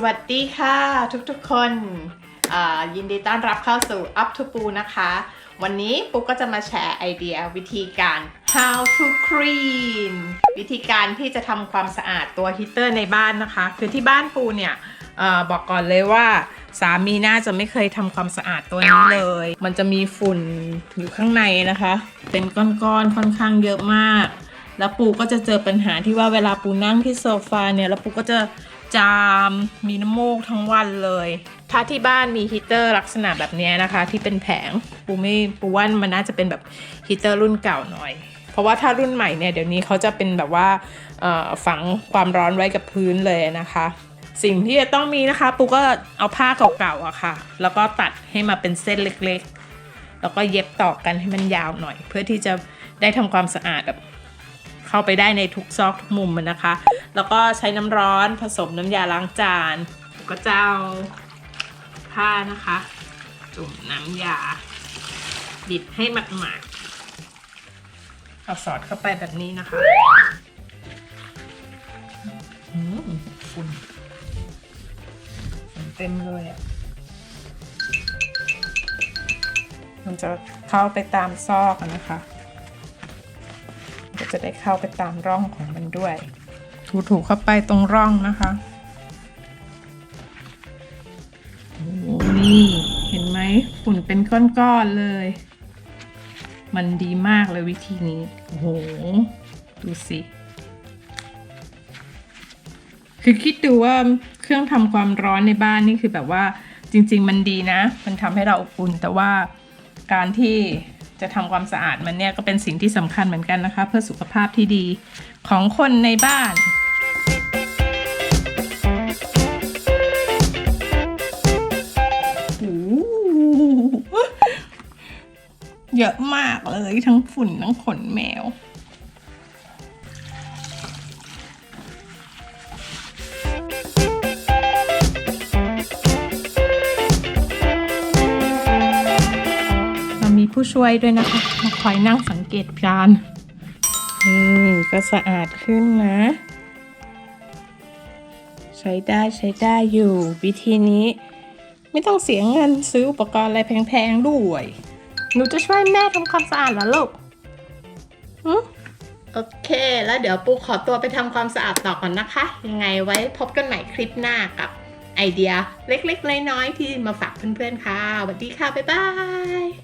วัสดีค่ะทุกๆคนยินดีต้อนรับเข้าสู่ Up to ปูนะคะวันนี้ปูก็จะมาแชร์ไอเดียวิธีการ how to clean วิธีการที่จะทำความสะอาดตัวฮีตเตอร์ในบ้านนะคะคือที่บ้านปูเนี่ยบอกก่อนเลยว่าสามีน่าจะไม่เคยทำความสะอาดตัวนี้เลยมันจะมีฝุ่นอยู่ข้างในนะคะเป็นก้อนๆค่อนข้างเยอะมากแล้วปูก็จะเจอปัญหาที่ว่าเวลาปูนั่งที่โซฟาเนี่ยแล้วปูก็จะจามมีน้ำมูกทั้งวันเลยถ้าที่บ้านมีฮีตเตอร์ลักษณะแบบนี้นะคะที่เป็นแผงปูว่ามันน่าจะเป็นแบบฮีตเตอร์รุ่นเก่าหน่อยเพราะว่าถ้ารุ่นใหม่เนี่ยเดี๋ยวนี้เขาจะเป็นแบบว่าฝังความร้อนไว้กับพื้นเลยนะคะสิ่งที่จะต้องมีนะคะปูก็เอาผ้าเก่าๆอะค่ะแล้วก็ตัดให้มาเป็นเส้นเล็กๆแล้วก็เย็บต่อกันให้มันยาวหน่อยเพื่อที่จะได้ทำความสะอาดแบบเข้าไปได้ในทุกซอกทุกมุมมันนะคะแล้วก็ใช้น้ำร้อนผสมน้ำยาล้างจานก็จะเอาผ้านะคะจุ่มน้ำยาบิดให้หมาดๆเอาสอดเข้าไปแบบนี้นะคะฝุ่นเต็มเลยอ่ะมันจะเข้าไปตามซอกนะคะก็จะได้เข้าไปตามร่องของมันด้วยถูๆเข้าไปตรงร่องนะคะโอ้โหนี่เห็นไหมฝุ่นเป็นก้อนๆเลยมันดีมากเลยวิธีนี้โอ้โหดูสิคือคิดดูว่าเครื่องทำความร้อนในบ้านนี่คือแบบว่าจริงๆมันดีนะมันทำให้เราอบอุ่นแต่ว่าการที่จะทำความสะอาดมันเนี่ยก็เป็นสิ่งที่สำคัญเหมือนกันนะคะเพื่อสุขภาพที่ดีของคนในบ้านเยอะมากเลยทั้งฝุ่นทั้งขนแมวมีผู้ช่วยด้วยนะคะมาคอยนั่งสังเกตการณ์ก็สะอาดขึ้นนะใช้ได้อยู่วิธีนี้ไม่ต้องเสียเงินซื้ออุปกรณ์อะไรแพงๆด้วยหนูจะช่วยแม่ทำความสะอาดเหรอลูกโอเคแล้วเดี๋ยวปูขอตัวไปทำความสะอาดต่อก่อนนะคะยังไงไว้พบกันใหม่คลิปหน้ากับไอเดียเล็กๆน้อยๆที่มาฝากเพื่อนๆค่ะสวัสดีค่ะบ๊ายบาย